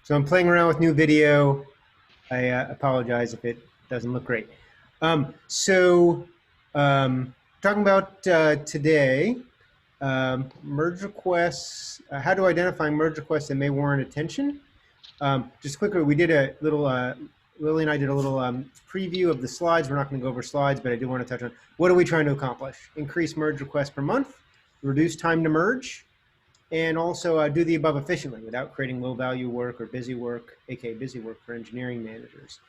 So I'm playing around with new video. I apologize if it doesn't look great. So talking about today, merge requests, how to identify merge requests that may warrant attention. Just quickly, we did a little, Lily and I did a little preview of the slides. We're not going to go over slides, but I do want to touch on what are we trying to accomplish? Increase merge requests per month, reduce time to merge, and also do the above efficiently without creating low value work or busy work, aka busy work for engineering managers.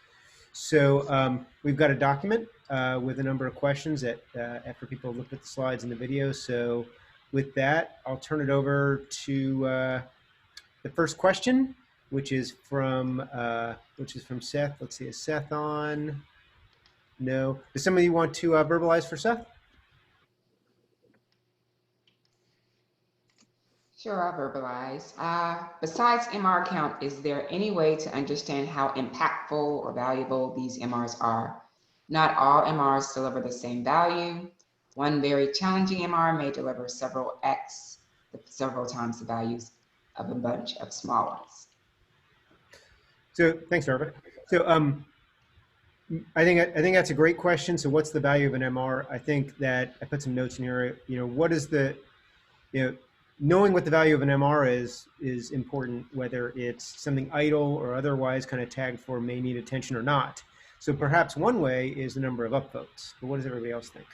So we've got a document with a number of questions that after people looked at the slides and the video. So with that, I'll turn it over to the first question, which is from Seth. Let's see, is Seth on? No. Does somebody want to verbalize for Seth? Sure, I'll verbalize. Besides MR count, is there any way to understand how impactful or valuable these MRs are? Not all MRs deliver the same value. One very challenging MR may deliver several times the values of a bunch of small ones. So thanks, Arva. So I think that's a great question. So what's the value of an MR? I think that I put some notes in here. What is the, knowing what the value of an MR is important, whether it's something idle or otherwise kind of tagged for may need attention or not. So perhaps one way is the number of upvotes. But what does everybody else think?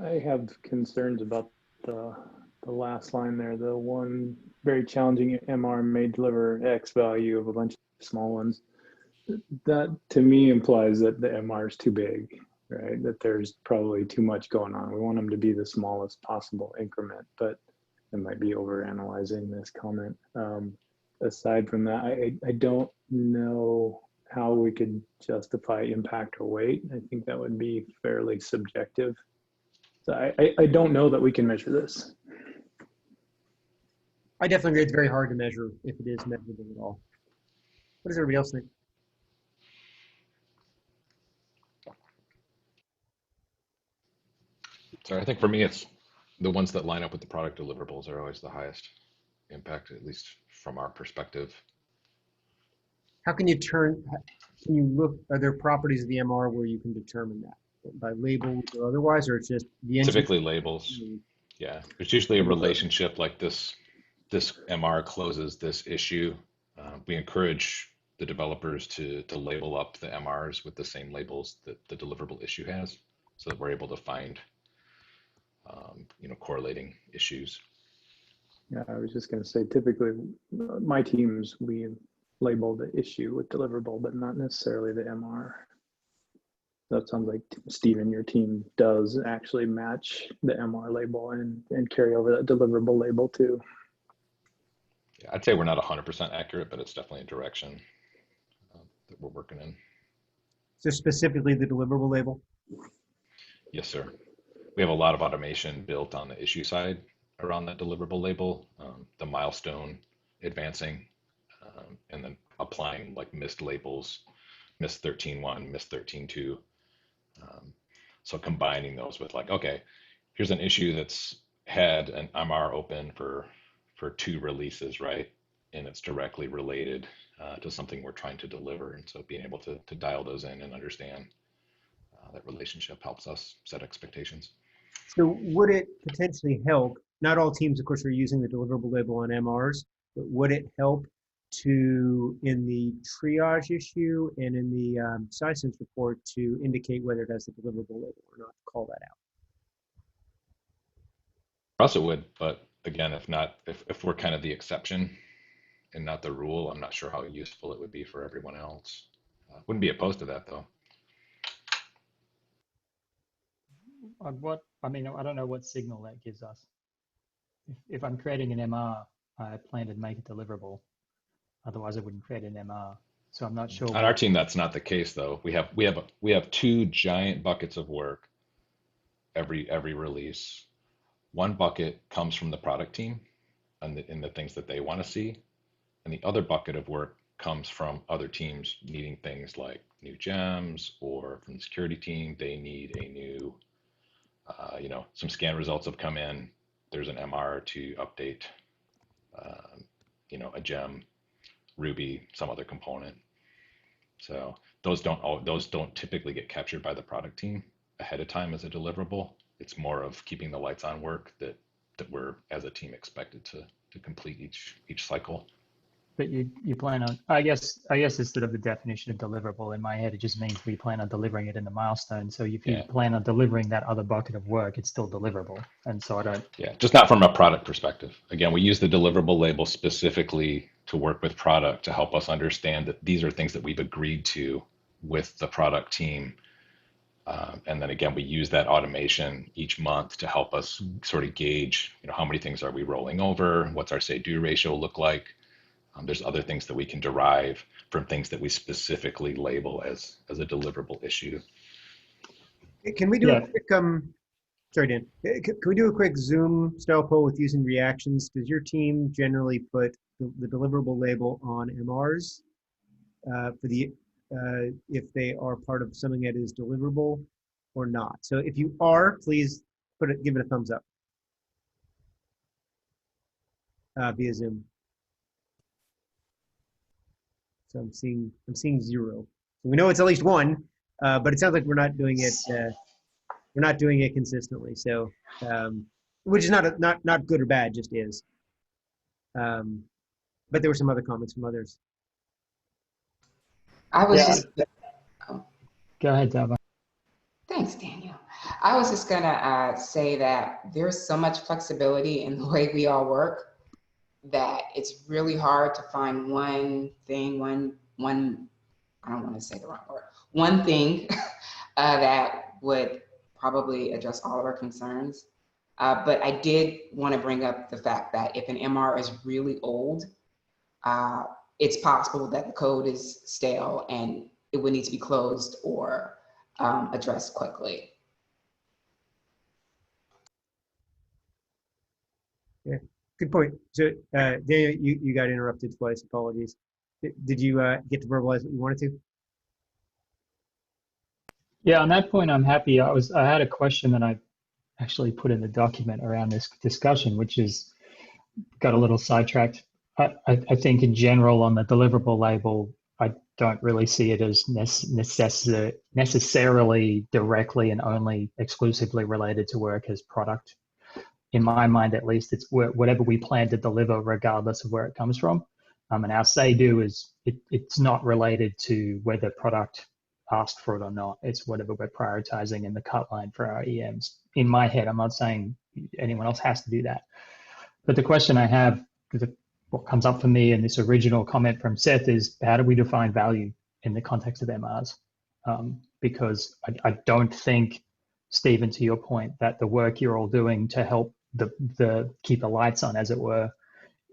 I have concerns about the last line there. The one very challenging MR may deliver X value of a bunch of small ones. That to me implies that the MR is too big, right? That there's probably too much going on. We want them to be the smallest possible increment, but I might be overanalyzing this comment. Aside from that, I don't know how we could justify impact or weight. I think that would be fairly subjective. So I don't know that we can measure this. I definitely agree it's very hard to measure if it is measurable at all. What does everybody else think? So I think for me, it's the ones that line up with the product deliverables are always the highest impact, at least from our perspective. How can you look, are there properties of the MR where you can determine that? By labels or otherwise, or it's just the engine? Typically labels. Yeah, it's usually a relationship like this MR closes this issue. We encourage the developers to label up the MRs with the same labels that the deliverable issue has, so that we're able to find correlating issues. Yeah, I was just going to say, typically my teams, we label the issue with deliverable, but not necessarily the MR. That sounds like, Stephen, your team does actually match the MR label and carry over that deliverable label too. Yeah, I'd say we're not 100% accurate, but it's definitely a direction that we're working in. So specifically the deliverable label? Yes, sir. We have a lot of automation built on the issue side around that deliverable label, the milestone advancing, and then applying like missed labels, missed 13.1, missed 13.2. So combining those with like, okay, here's an issue that's had an MR open for 2 releases, right? And it's directly related to something we're trying to deliver. And so being able to dial those in and understand that relationship helps us set expectations. So would it potentially help, not all teams, of course, are using the deliverable label on MRs, but would it help to, in the triage issue and in the SciSense report, to indicate whether it has the deliverable label or not, to call that out? For us it would, but again, if we're kind of the exception and not the rule, I'm not sure how useful it would be for everyone else. Wouldn't be opposed to that though. I don't know what signal that gives us. If I'm creating an MR, I plan to make it deliverable. Otherwise, I wouldn't create an MR. So I'm not sure. On our team, that's not the case though. We have 2 giant buckets of work every release. One bucket comes from the product team and in the things that they want to see, and the other bucket of work comes from other teams needing things like new gems, or from the security team, they need a new some scan results have come in. There's an MR to update, a gem, Ruby, some other component. So those don't typically get captured by the product team ahead of time as a deliverable. It's more of keeping the lights on work that we're as a team expected to complete each cycle. But you plan on, I guess instead of the definition of deliverable in my head, it just means we plan on delivering it in the milestone. So if you plan on delivering that other bucket of work, it's still deliverable. And so I don't. Yeah, just not from a product perspective. Again, we use the deliverable label specifically to work with product to help us understand that these are things that we've agreed to with the product team. And then again, we use that automation each month to help us sort of gauge, how many things are we rolling over? What's our say-do ratio look like? There's other things that we can derive from things that we specifically label as a deliverable issue. Can we do a quick, sorry, Dan, can we do a quick Zoom style poll with using reactions? Does your team generally put the deliverable label on MRs for the, if they are part of something that is deliverable or not? So if you are, please give it a thumbs up via Zoom. So I'm seeing 0. So we know it's at least 1, but it sounds like we're not doing it. We're not doing it consistently. So, which is not good or bad, just is. But there were some other comments from others. I was just. Go ahead, Dava. Thanks, Daniel. I was just gonna say that there's so much flexibility in the way we all work that it's really hard to find one thing, I don't want to say the wrong word, one thing that would probably address all of our concerns. But I did want to bring up the fact that if an MR is really old, it's possible that the code is stale and it would need to be closed or addressed quickly. Yeah, good point. So Daniel, you got interrupted twice. Apologies. Did you get to verbalize what you wanted to? Yeah, on that point, I'm happy. I had a question that I actually put in the document around this discussion, which is got a little sidetracked. I think in general on the deliverable label, I don't really see it as necessarily directly and only exclusively related to work as product. In my mind, at least, it's whatever we plan to deliver, regardless of where it comes from. And our say-do is it's not related to whether product asked for it or not. It's whatever we're prioritizing in the cut line for our EMs. In my head, I'm not saying anyone else has to do that. But the question I have, what comes up for me in this original comment from Seth is, how do we define value in the context of MRs? Because I don't think, Stephen, to your point, that the work you're all doing to help the keep the lights on, as it were,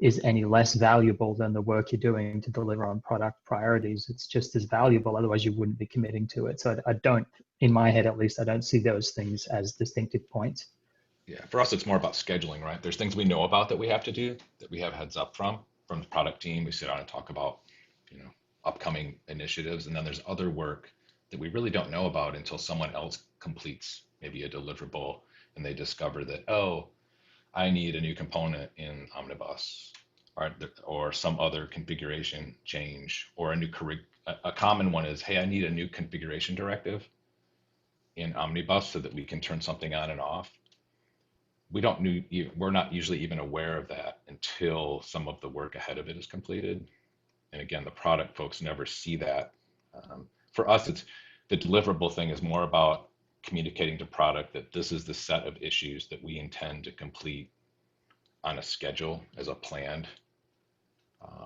is any less valuable than the work you're doing to deliver on product priorities. It's just as valuable, otherwise you wouldn't be committing to it. So I don't, in my head at least, I don't see those things as distinctive points. Yeah, for us, it's more about scheduling, right? There's things we know about that we have to do, that we have heads up from the product team. We sit down and talk about, upcoming initiatives. And then there's other work that we really don't know about until someone else completes maybe a deliverable and they discover that, oh, I need a new component in Omnibus, or some other configuration change, or a common one is, hey, I need a new configuration directive in Omnibus so that we can turn something on and off. We're not usually even aware of that until some of the work ahead of it is completed. And again, the product folks never see that. For us, it's the deliverable thing is more about communicating to product that this is the set of issues that we intend to complete on a schedule as a planned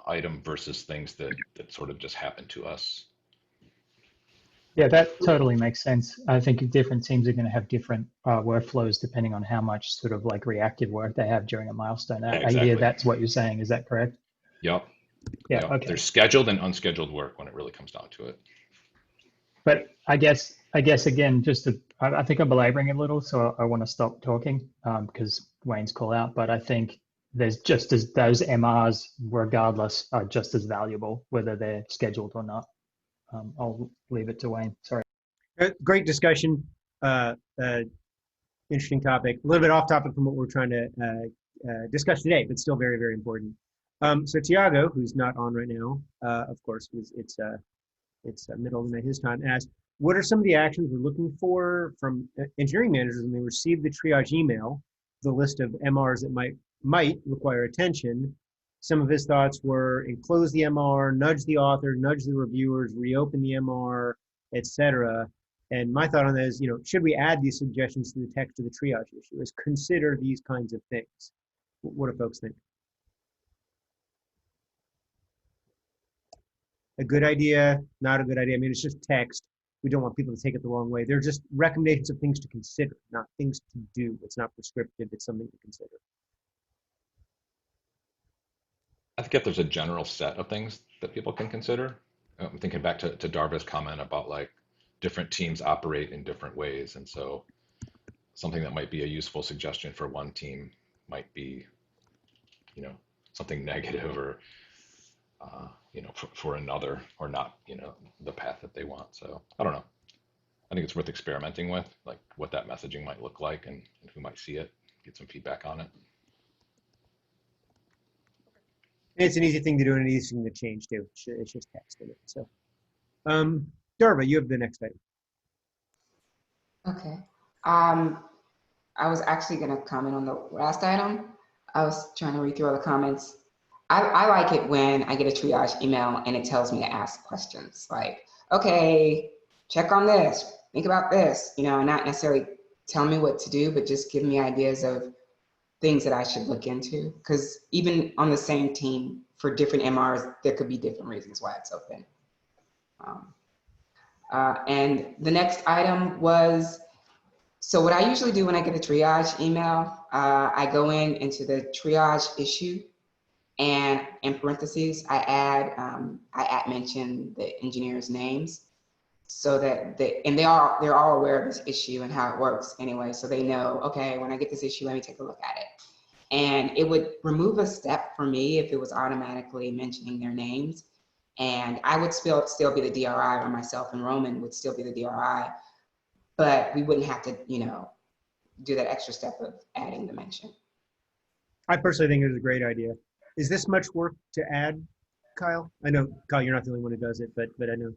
item versus things that sort of just happen to us. Yeah, that totally makes sense. I think different teams are going to have different workflows depending on how much sort of like reactive work they have during a milestone. Exactly. I hear that's what you're saying. Is that correct? Yep. Yeah. Yep. Okay. There's scheduled and unscheduled work when it really comes down to it. But I guess again, I think I'm belaboring it a little, so I want to stop talking because Wayne's call out. But I think there's just as those MRs, regardless, are just as valuable whether they're scheduled or not. I'll leave it to Wayne. Sorry. Great discussion. Interesting topic. A little bit off topic from what we're trying to discuss today, but still very, very important. So Tiago, who's not on right now, of course, because it's middle of the night his time, asked, what are some of the actions we're looking for from engineering managers when they receive the triage email, the list of MRs that might require attention? Some of his thoughts were enclose the MR, nudge the author, nudge the reviewers, reopen the MR, etc. And my thought on that is, should we add these suggestions to the text of the triage issue? Is consider these kinds of things. What do folks think? A good idea, not a good idea. I mean, it's just text. We don't want people to take it the wrong way. They're just recommendations of things to consider, not things to do. It's not prescriptive. It's something to consider. I think if there's a general set of things that people can consider, I'm thinking back to Darva's comment about like different teams operate in different ways. And so something that might be a useful suggestion for one team might be, something negative or, for another, or not, the path that they want. So I don't know. I think it's worth experimenting with, like what that messaging might look like and who might see it, get some feedback on it. It's an easy thing to do and an easy thing to change too. It's just text in it. So, Darva, you have the next item. Okay. I was actually going to comment on the last item. I was trying to read through all the comments. I like it when I get a triage email and it tells me to ask questions like, okay, check on this, think about this, not necessarily tell me what to do, but just give me ideas of things that I should look into. Because even on the same team for different MRs, there could be different reasons why it's open. And the next item was, so what I usually do when I get a triage email, I go into the triage issue, and in parentheses, I add mention the engineers' names, so that they're all aware of this issue and how it works anyway, so they know, okay, when I get this issue, let me take a look at it. And it would remove a step for me if it was automatically mentioning their names, and I would still be the DRI, or myself and Roman would still be the DRI, but we wouldn't have to, do that extra step of adding the mention. I personally think it was a great idea. Is this much work to add, Kyle? I know, Kyle, you're not the only one who does it, but I know.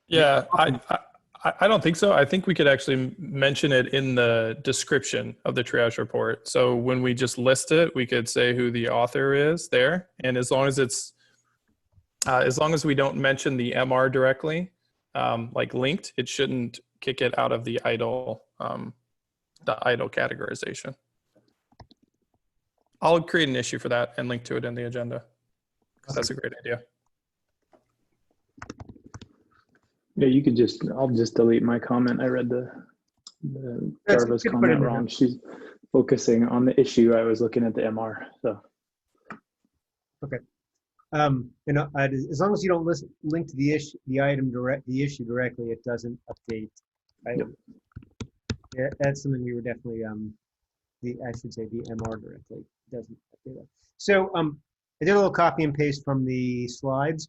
Yeah, I don't think so. I think we could actually mention it in the description of the triage report. So when we just list it, we could say who the author is there, and as long as it's as long as we don't mention the MR directly, like linked, it shouldn't kick it out of the idle categorization. I'll create an issue for that and link to it in the agenda, because that's a great idea. Yeah, you could I'll just delete my comment. I read the Darva's comment wrong. She's focusing on the issue. I was looking at the MR, so. Okay. As long as you don't link to the issue directly, it doesn't update. Yep. Yeah, that's something we were definitely the MR directly doesn't update that. So I did a little copy and paste from the slides.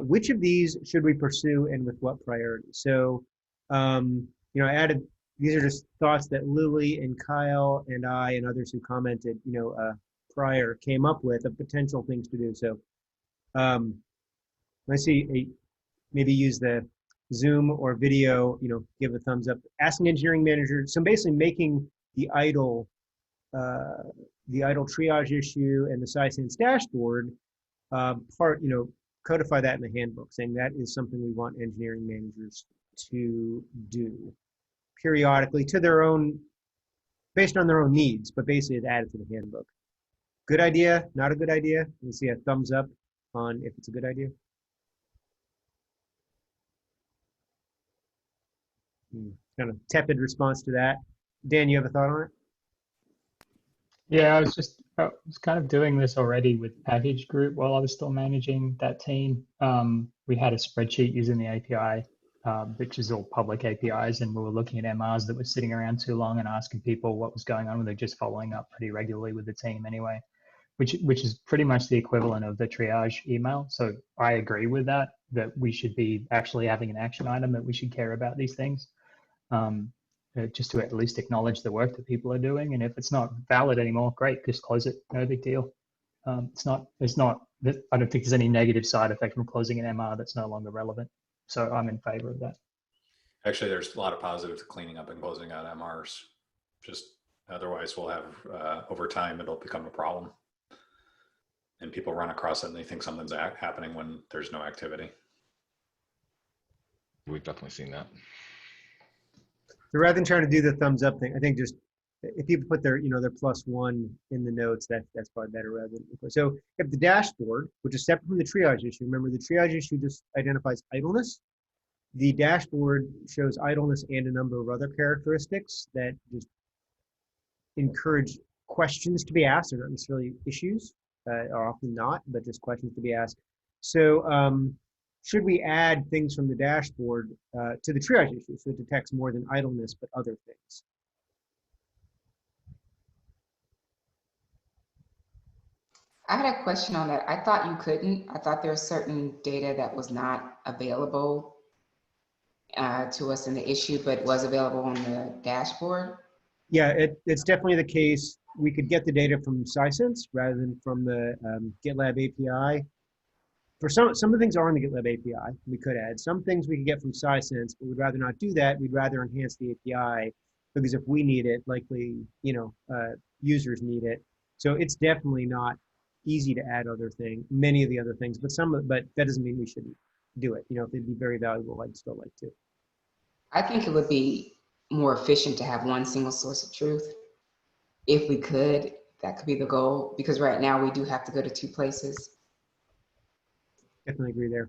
Which of these should we pursue and with what priority? So I added, these are just thoughts that Lily and Kyle and I and others who commented prior came up with of potential things to do. So let's see, maybe use the Zoom or video, give a thumbs up. Asking engineering managers, so basically making the idle triage issue and the SciSense dashboard part, codify that in the handbook, saying that is something we want engineering managers to do periodically to their own, based on their own needs, but basically it's added to the handbook. Good idea, not a good idea? You see a thumbs up on if it's a good idea. Kind of tepid response to that. Dan, you have a thought on it? Yeah, I was kind of doing this already with package group while I was still managing that team. We had a spreadsheet using the API, which is all public APIs, and we were looking at MRs that were sitting around too long and asking people what was going on with it, just following up pretty regularly with the team anyway, which is pretty much the equivalent of the triage email. So I agree with that we should be actually having an action item that we should care about these things. just to at least acknowledge the work that people are doing. And if it's not valid anymore, great, just close it. No big deal. It's not. I don't think there's any negative side effect from closing an MR that's no longer relevant. So I'm in favor of that. Actually, there's a lot of positives to cleaning up and closing out MRs. Just otherwise, we'll have over time it'll become a problem, and people run across it and they think something's happening when there's no activity. We've definitely seen that. So rather than trying to do the thumbs up thing, I think just if people put their their +1 in the notes, that's probably better rather than. So if the dashboard, which is separate from the triage issue, remember the triage issue just identifies idleness. The dashboard shows idleness and a number of other characteristics that just encourage questions to be asked. They're not necessarily issues, are often not, but just questions to be asked. So should we add things from the dashboard to the triage issue so it detects more than idleness, but other things? I had a question on that. I thought you couldn't. I thought there was certain data that was not available to us in the issue, but was available on the dashboard. Yeah, it's definitely the case. We could get the data from Sisense rather than from the GitLab API. For some of the things are on the GitLab API, we could add. Some things we could get from Sisense, but we'd rather not do that. We'd rather enhance the API because if we need it, likely users need it. So it's definitely not easy to add many of the other things, but that doesn't mean we shouldn't do it. If it'd be very valuable, I'd still like to. I think it would be more efficient to have one single source of truth. If we could, that could be the goal, because right now we do have to go to 2 places. Definitely agree there.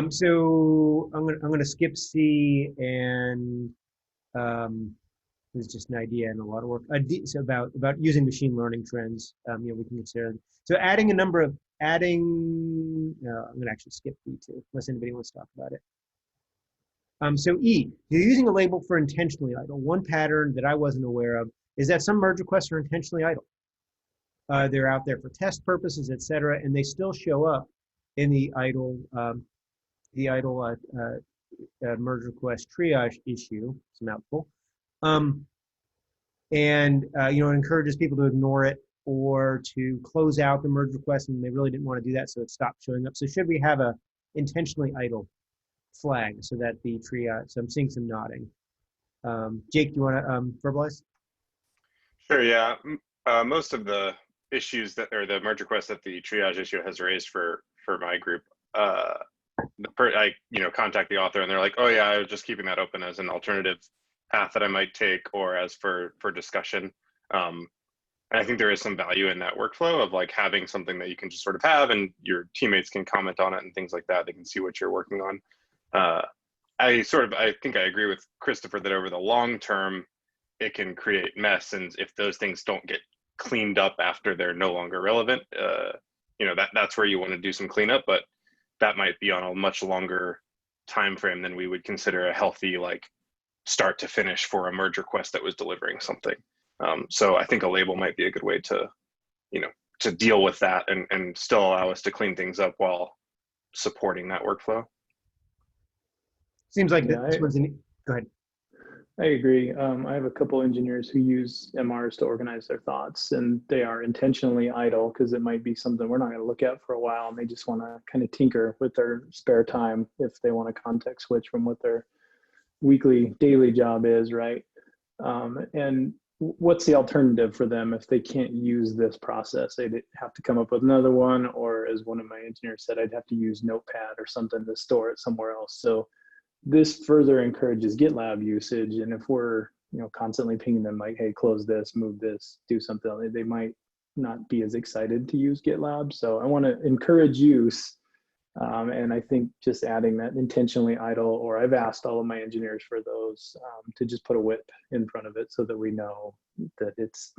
So I'm gonna skip C and it's just an idea and a lot of work. So about using machine learning trends. We can consider. So I'm gonna actually skip B too, unless anybody wants to talk about it. So E, you're using a label for intentionally idle. One pattern that I wasn't aware of is that some merge requests are intentionally idle. They're out there for test purposes, et cetera, and they still show up in the idle merge request triage issue. It's a mouthful. It encourages people to ignore it or to close out the merge request, and they really didn't want to do that, so it stopped showing up. So should we have a intentionally idle flag so that the triage? So I'm seeing some nodding. Jake, do you want to verbalize? Sure. Yeah. Most of the issues or the merge requests that the triage issue has raised for my group, I contact the author and they're like, oh yeah, I was just keeping that open as an alternative path that I might take or as for discussion. And I think there is some value in that workflow of like having something that you can just sort of have and your teammates can comment on it and things like that. They can see what you're working on. I think I agree with Christopher that over the long term, it can create mess. And if those things don't get cleaned up after they're no longer relevant, that's where you want to do some cleanup, but that might be on a much longer time frame than we would consider a healthy start to finish for a merge request that was delivering something. So I think a label might be a good way to deal with that and still allow us to clean things up while supporting that workflow. Seems like this one's go ahead. I agree. I have a couple engineers who use MRs to organize their thoughts, and they are intentionally idle because it might be something we're not going to look at for a while, and they just want to kind of tinker with their spare time if they want to context switch from what their daily job is, right? And what's the alternative for them if they can't use this process? They'd have to come up with another one, or as one of my engineers said, I'd have to use Notepad or something to store it somewhere else. So this further encourages GitLab usage, and if we're constantly pinging them like, hey, close this, move this, do something, they might not be as excited to use GitLab. So I want to encourage use, and I think just adding that intentionally idle, or I've asked all of my engineers for those to just put a whip in front of it so that we know that it's,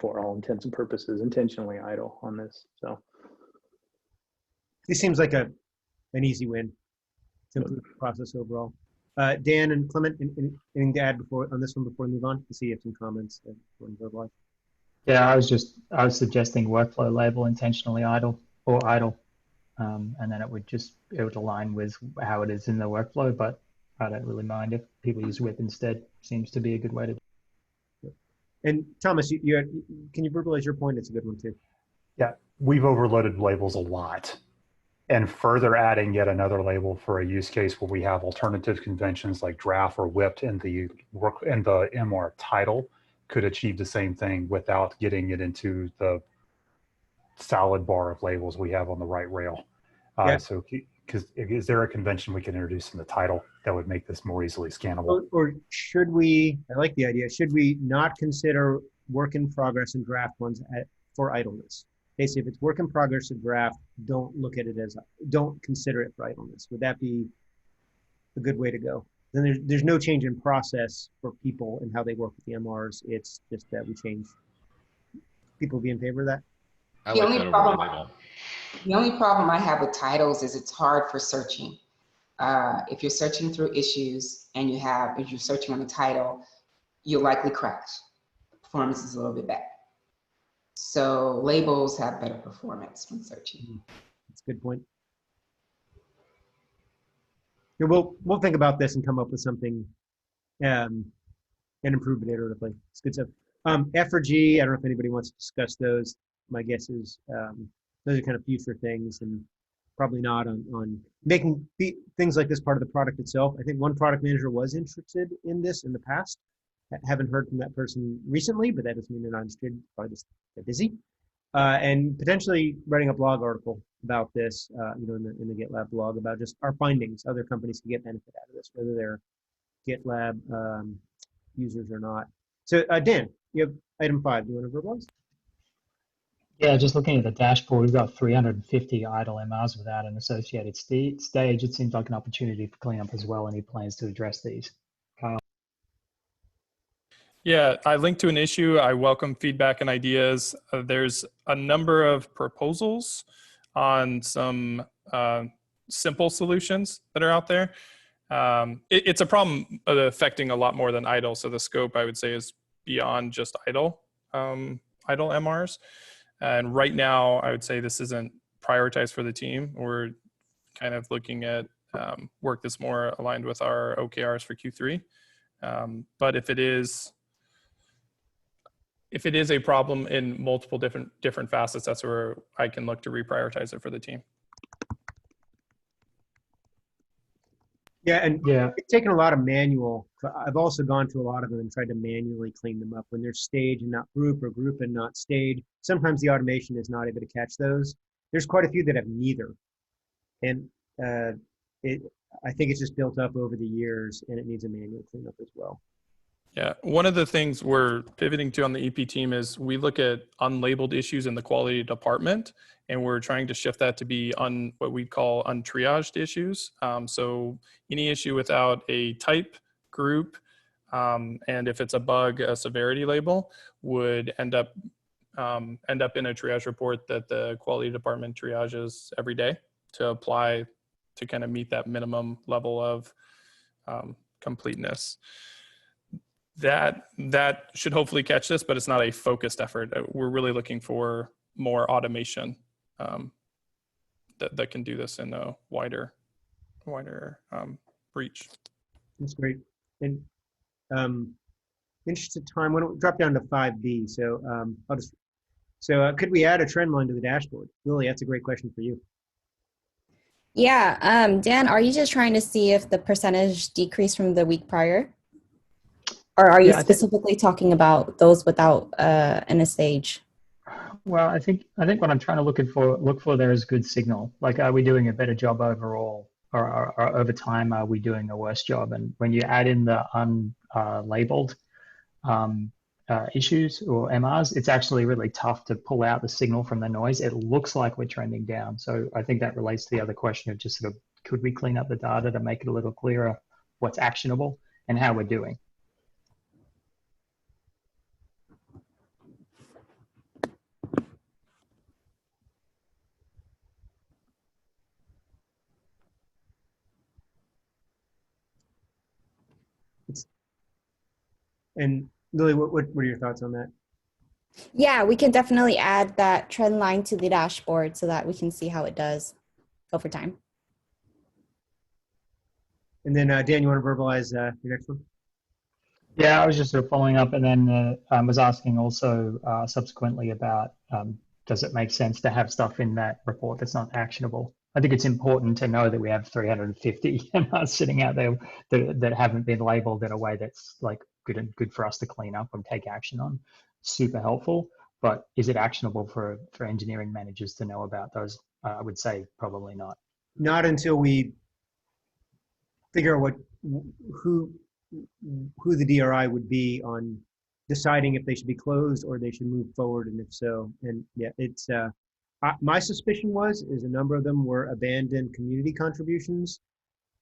for all intents and purposes, intentionally idle on this. So this seems like an easy win to improve the process overall. Dan and Clement, anything to add on this one before we move on? To see if you have some comments that you want to Yeah, I was suggesting workflow label intentionally idle or idle, and then it would align with how it is in the workflow. But I don't really mind if people use whip instead. Seems to be a good way to do it. And Thomas, can you verbalize your point? It's a good one too. Yeah, we've overloaded labels a lot. And further adding yet another label for a use case where we have alternative conventions like draft or whipped in the work in the MR title could achieve the same thing without getting it into the solid bar of labels we have on the right rail. Yeah. So, because is there a convention we can introduce in the title that would make this more easily scannable? Or should we? I like the idea. Should we not consider work in progress and draft ones for idleness? Basically, if it's work in progress or draft, don't consider it for idleness. Would that be a good way to go? Then there's no change in process for people and how they work with the MRs. It's just that we change. People be in favor of that? I The like only that over problem- the label. The only problem I have with titles is it's hard for searching. If you're searching through issues and if you're searching on the title, you'll likely crash. Performance is a little bit bad. So labels have better performance when searching. That's a good point. Yeah, we'll think about this and come up with something and improve it iteratively. It's good stuff. F or G, I don't know if anybody wants to discuss those. My guess is those are kind of future things and probably not on making things like this part of the product itself. I think one product manager was interested in this in the past. I haven't heard from that person recently, but that doesn't mean they're not interested. Probably just they're busy. And potentially writing a blog article about this, in the GitLab blog about just our findings. Other companies can get benefit out of this, whether they're GitLab users or not. So Dan, you have item 5. Do you want to verbalize? Yeah, just looking at the dashboard, we've got 350 idle MRs without an associated stage. It seems like an opportunity for cleanup as well. Any plans to address these? Kyle? Yeah, I linked to an issue. I welcome feedback and ideas. There's a number of proposals on some simple solutions that are out there. It's a problem affecting a lot more than idle. So the scope, I would say, is beyond just idle MRs. And right now, I would say this isn't prioritized for the team. We're kind of looking at work that's more aligned with our OKRs for Q3. But if it is a problem in multiple different facets, that's where I can look to reprioritize it for the team. Yeah, and Yeah. it's taken a lot of manual. I've also gone to a lot of them and tried to manually clean them up when they're stage and not group, or group and not stage. Sometimes the automation is not able to catch those. There's quite a few that have neither, and I think it's just built up over the years, and it needs a manual cleanup as well. Yeah, one of the things we're pivoting to on the EP team is we look at unlabeled issues in the quality department, and we're trying to shift that to be what we call untriaged issues. So any issue without a type, group, and if it's a bug, a severity label would end up in a triage report that the quality department triages every day to apply to kind of meet that minimum level of completeness. That should hopefully catch this, but it's not a focused effort. We're really looking for more automation that can do this in a wider reach. That's great. And interest of time, why don't we drop down to 5B? So could we add a trend line to the dashboard? Lily, that's a great question for you. Yeah, Dan, are you just trying to see if the percentage decreased from the week prior? Or are you specifically talking about those without in a stage? Well, I think what I'm trying to look for there is good signal. Like, are we doing a better job overall, or over time are we doing a worse job? And when you add in the unlabeled issues or MRs, it's actually really tough to pull out the signal from the noise. It looks like we're trending down. So I think that relates to the other question of just sort of, could we clean up the data to make it a little clearer what's actionable and how we're doing? And Lily, what are your thoughts on that? Yeah, we can definitely add that trend line to the dashboard so that we can see how it does over time. And then Dan, you want to verbalize your next one? Yeah, I was just sort of following up, and then was asking also subsequently about does it make sense to have stuff in that report that's not actionable? I think it's important to know that we have 350 MRs sitting out there that haven't been labeled in a way that's like good for us to clean up and take action on. Super helpful, but is it actionable for engineering managers to know about those? I would say probably not. Not until we figure out who the DRI would be on deciding if they should be closed or they should move forward, and if so. And yeah, it's my suspicion is a number of them were abandoned community contributions,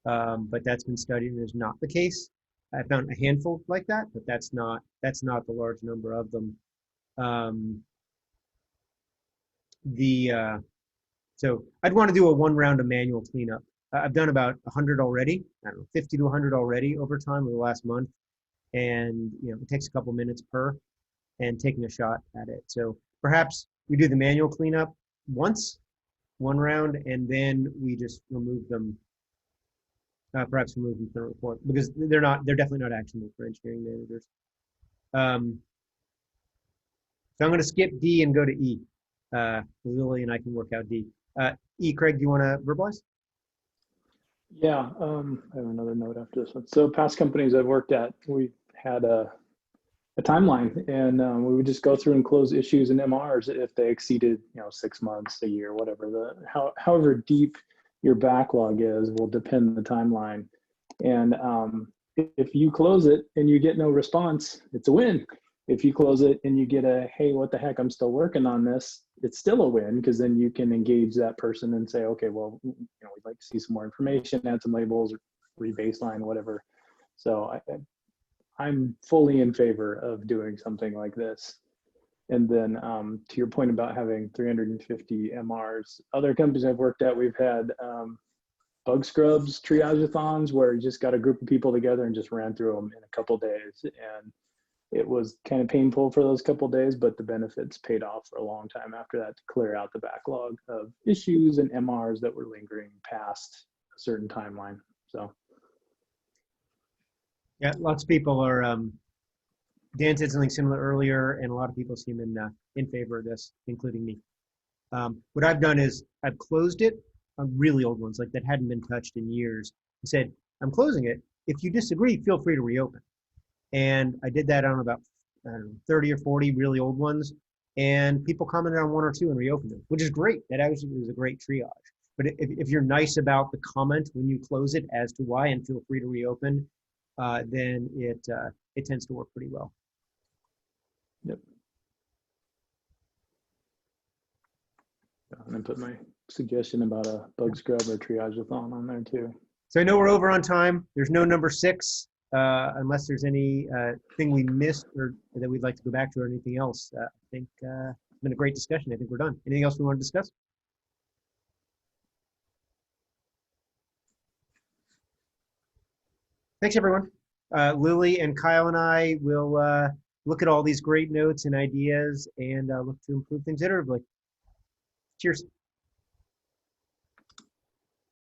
but that's been studied and is not the case. I found a handful like that, but that's not the large number of them. So I'd want to do a one round of manual cleanup. I've done about 100 already. I don't know, 50 to 100 already over time over the last month, and it takes a couple minutes per, and taking a shot at it. So perhaps we do the manual cleanup once, one round, and then we just remove them. Perhaps remove them from the report because they're definitely not actionable for engineering managers. So I'm going to skip D and go to E. Lily and I can work out D. E, Craig, do you want to verbalize? Yeah, I have another note after this one. So past companies I've worked at, we had a timeline, and we would just go through and close issues and MRs if they exceeded 6 months, a year, whatever. However deep your backlog is will depend the timeline. And if you close it and you get no response, it's a win. If you close it and you get a, hey, what the heck, I'm still working on this, it's still a win, because then you can engage that person and say, okay, well, we'd like to see some more information, add some labels, re-baseline, whatever. So I'm fully in favor of doing something like this. And then to your point about having 350 MRs, other companies I've worked at, we've had bug scrubs, triage-a-thons, where you just got a group of people together and just ran through them in a couple days. And it was kind of painful for those couple days, but the benefits paid off for a long time after that to clear out the backlog of issues and MRs that were lingering past a certain timeline. So, yeah, lots of people are. Dan said something similar earlier, and a lot of people seem in favor of this, including me. What I've done is I've closed it on really old ones, like that hadn't been touched in years. I said, I'm closing it. If you disagree, feel free to reopen. And I did that on about 30 or 40 really old ones, and people commented on one or two and reopened them, which is great. That actually was a great triage. But if you're nice about the comment when you close it as to why and feel free to reopen, then it tends to work pretty well. Yep. I'm gonna put my suggestion about a bug scrub or triage-a-thon on there too. So I know we're over on time. There's no number 6. Unless there's any thing we missed or that we'd like to go back to or anything else. I think it's been a great discussion. I think we're done. Anything else we want to discuss? Thanks, everyone. Lily and Kyle and I will look at all these great notes and ideas and look to improve things iteratively. Cheers.